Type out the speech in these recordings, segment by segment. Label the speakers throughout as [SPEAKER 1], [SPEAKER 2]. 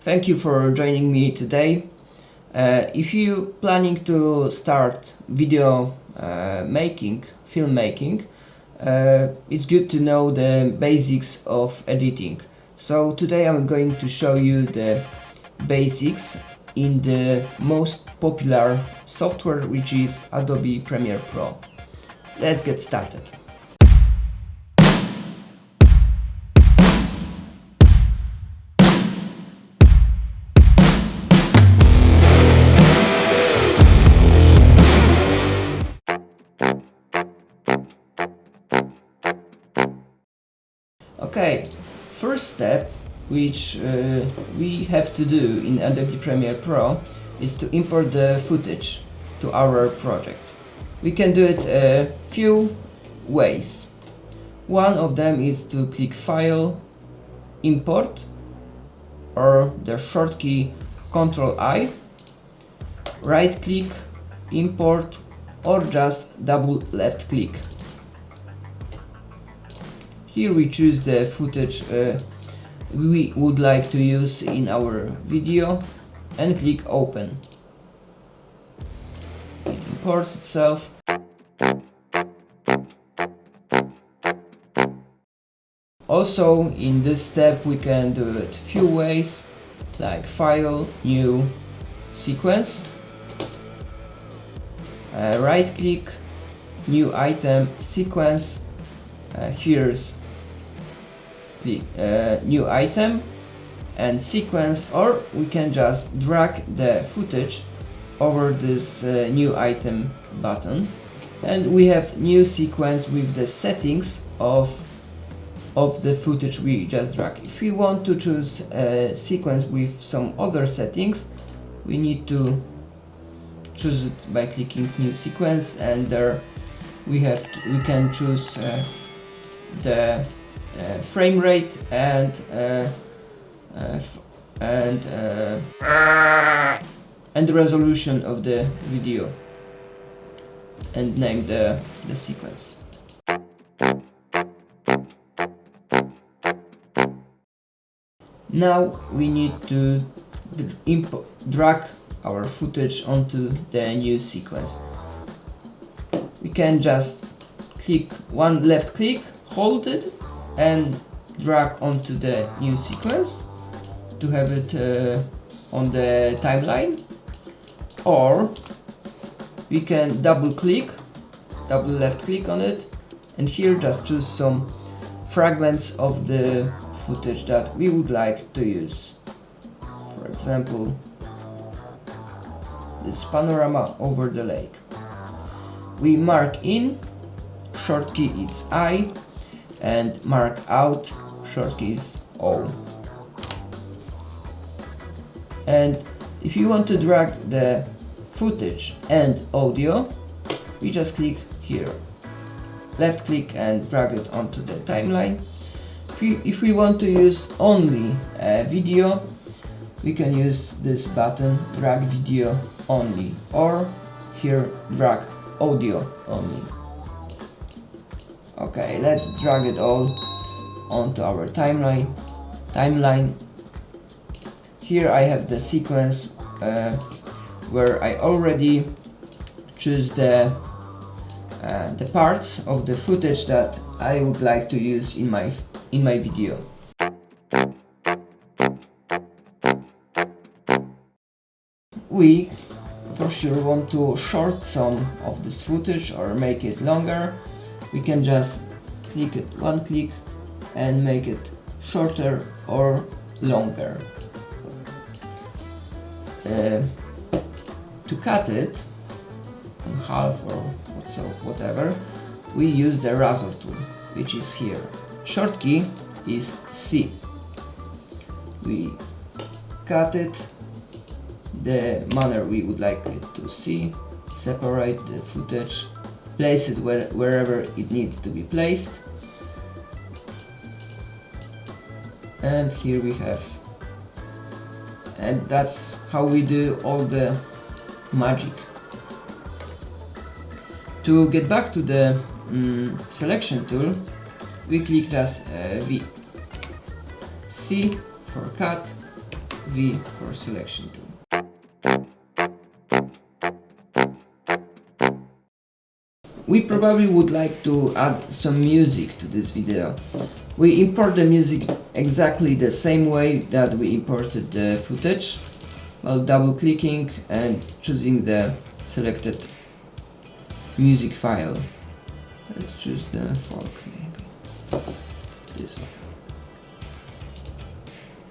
[SPEAKER 1] Thank you for joining me today. If you're planning to start video filmmaking, it's good to know the basics of editing. So today I'm going to show you the basics in the most popular software, which is Adobe Premiere Pro. Let's get started. Okay, first step which we have to do in Adobe Premiere Pro is to import the footage to our project. We can do it a few ways. One of them is to click File, Import, or the short key Ctrl-I, right click, import, or just double left click. Here we choose the footage we would like to use in our video and click Open. It imports itself. Also, in this step we can do it few ways, like File, New, Sequence, right click, New Item, Sequence. Here's New Item and Sequence, or we can just drag the footage over this New Item button, and we have new sequence with the settings of the footage we just drag. If we want to choose a sequence with some other settings, we need to choose it by clicking New Sequence, and there we can choose the frame rate and the resolution of the video, and name the sequence. Now we need to drag our footage onto the new sequence. We can just left click, hold it, and drag onto the new sequence to have it on the timeline, or we can double left click on it, and here just choose some fragments of the footage that we would like to use. For example, this panorama over the lake. We mark in, short key is I, and mark out, short key is O. And if you want to drag the footage and audio, we just click here, left click, and drag it onto the timeline. If we want to use only video, we can use this button, drag video only, or here, drag audio only. Okay, let's drag it all onto our timeline. Here I have the sequence where I already choose the parts of the footage that I would like to use in my video. We for sure want to short some of this footage or make it longer. We can just one click and make it shorter or longer. To cut it in half or whatever, we use the razor tool, which is here. Short key is C. We cut it the manner we would like it to see, separate the footage, place it wherever it needs to be placed, and here we have, and that's how we do all the magic. To get back to the selection tool, we click just V, C for cut, V for selection tool. We probably would like to add some music to this video. We import the music exactly the same way that we imported the footage, while double clicking and choosing the selected music file. Let's choose the folk, maybe this one.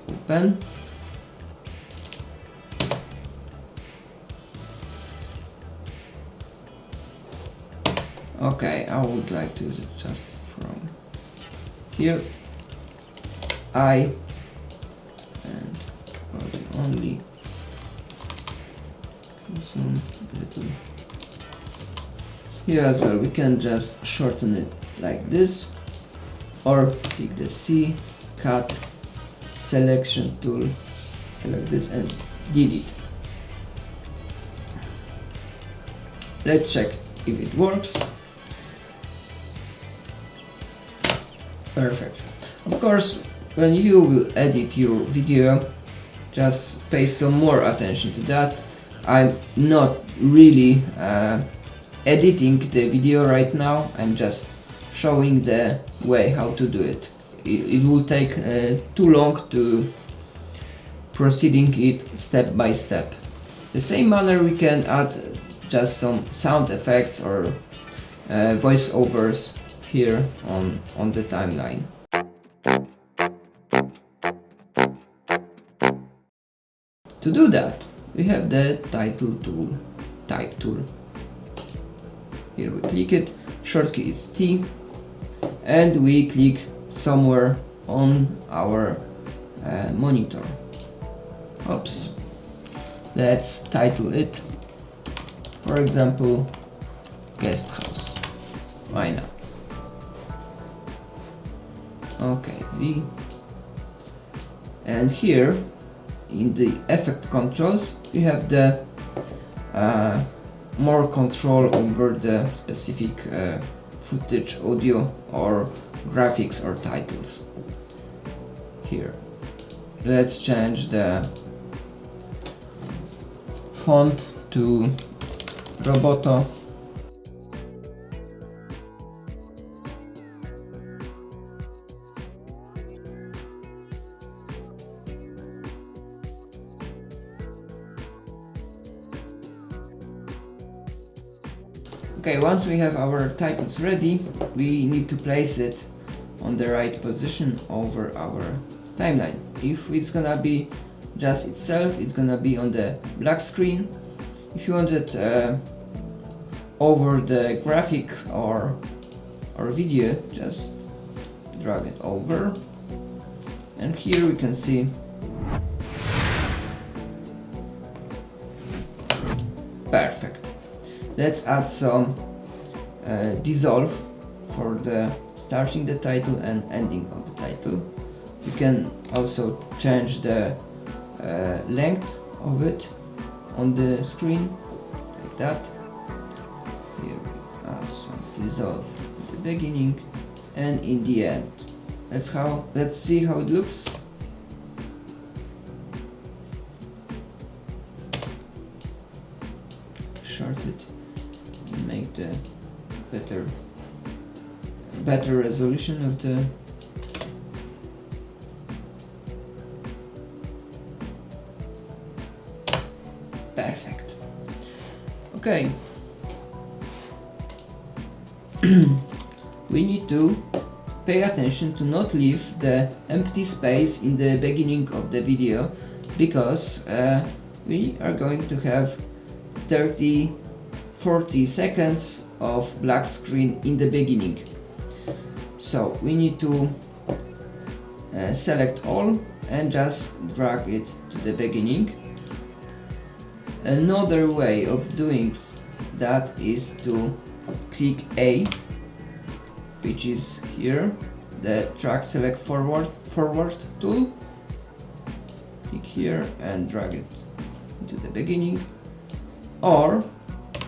[SPEAKER 1] Open. Okay, I would like to use it just from here. I and audio only. Zoom a little. Here as well, we can just shorten it like this, or click the C, cut, selection tool, select this and delete. Let's check if it works. Perfect. Of course, when you will edit your video, just pay some more attention to that. I'm not really editing the video right now, I'm just showing the way how to do it. It will take too long to proceeding it step by step. The same manner we can add just some sound effects or voiceovers here on the timeline. To do that, we have the title tool, type tool. Here we click it, shortcut is T, and we click somewhere on our monitor. Oops. Let's title it, for example, guest house. Why not? Okay, V. And here in the effect controls we have the more control over the specific footage, audio or graphics or titles. Here let's change the font to Roboto. Okay, once we have our titles ready, we need to place it on the right position over our timeline. If it's gonna be just itself, it's gonna be on the black screen. If you want it over the graphic or video, just drag it over, and here we can see perfect. Let's add some dissolve for the starting the title and ending of the title. You can also change the length of it on the screen like that. Here we add some dissolve at the beginning and in the end. Let's see how it looks. Short it. Make the better resolution of the perfect. Okay. We need to pay attention to not leave the empty space in the beginning of the video, because we are going to have 30-40 seconds of black screen in the beginning. So we need to select all and just drag it to the beginning. Another way of doing that is to click A, which is here, the track select forward tool. Click here and drag it to the beginning. Or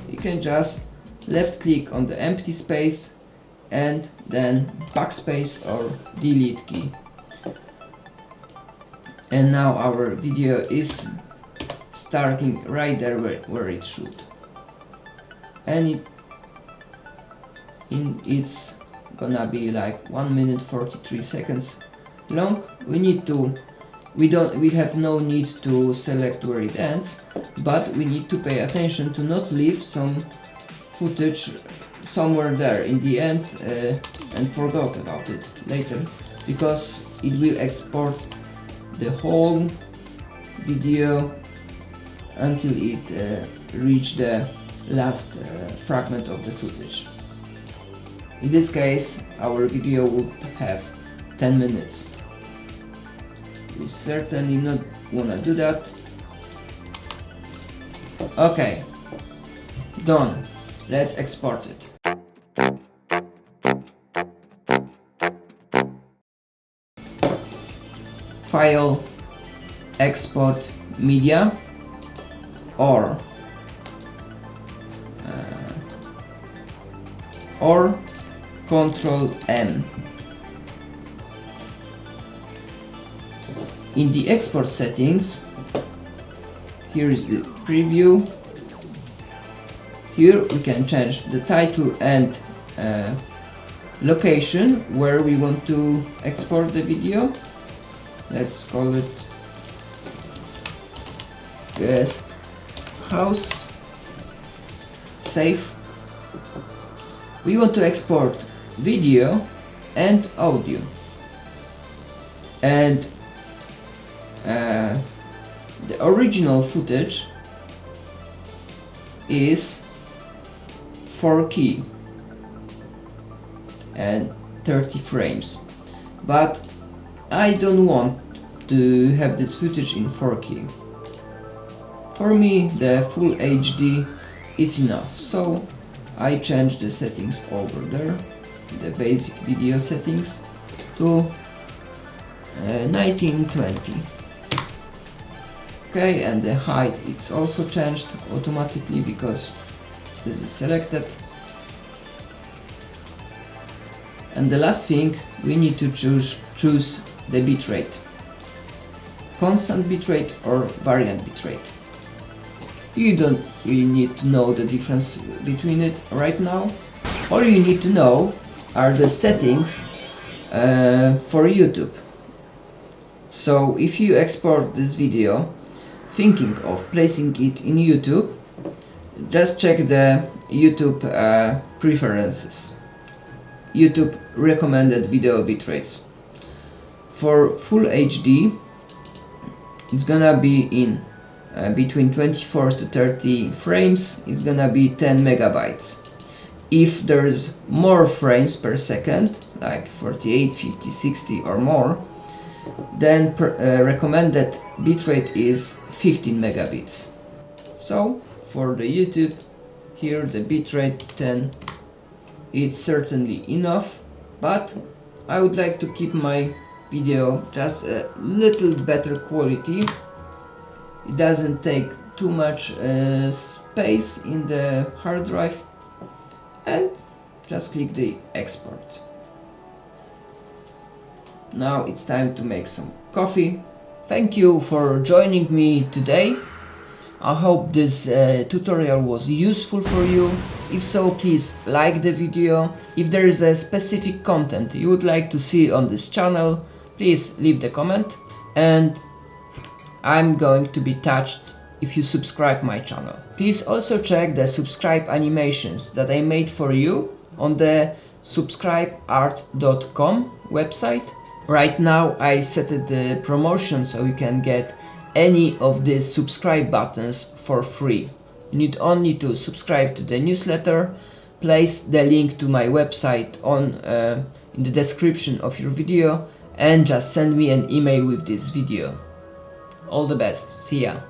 [SPEAKER 1] you can just left click on the empty space and then backspace or delete key. And now our video is starting right there where it should. And it's gonna be like 1 minute 43 seconds long. We have no need to select where it ends, but we need to pay attention to not leave some footage somewhere there in the end and forgot about it later, because it will export the whole video until it reach the last fragment of the footage. In this case, our video would have 10 minutes. We certainly not wanna do that. Okay, done. Let's export it. File, export media, or Ctrl M. In the export settings, here is the preview. Here we can change the title and location where we want to export the video. Let's call it guest house. Save. We want to export video and audio, and the original footage is 4K and 30 frames, but I don't want to have this footage in 4K. For me, the full HD is enough, so I changed the settings over there, the basic video settings, to 1920. Okay, and the height it's also changed automatically because this is selected. And the last thing, we need to choose the bitrate. Constant bitrate or variant bitrate. You don't really need to know the difference between it right now. All you need to know are the settings for YouTube. So if you export this video thinking of placing it in YouTube, just check the YouTube preferences, YouTube recommended video bitrates. For full HD, it's gonna be in between 24 to 30 frames, it's gonna be 10 megabytes. If there's more frames per second, like 48, 50, 60 or more, then recommended bitrate is 15 megabits. So for the YouTube, here the bitrate 10, it's certainly enough, but I would like to keep my video just a little better quality. It doesn't take too much space in the hard drive, and just click the export. Now it's time to make some coffee. Thank you for joining me today. I hope this tutorial was useful for you. If so, please like the video. If there is a specific content you would like to see on this channel, please leave the comment, and I'm going to be touched if you subscribe my channel. Please also check the subscribe animations that I made for you on the subscribeart.com website. Right now I set the promotion so you can get any of these subscribe buttons for free. You need only to subscribe to the newsletter, place the link to my website on in the description of your video, and just send me an email with this video. All the best. See ya.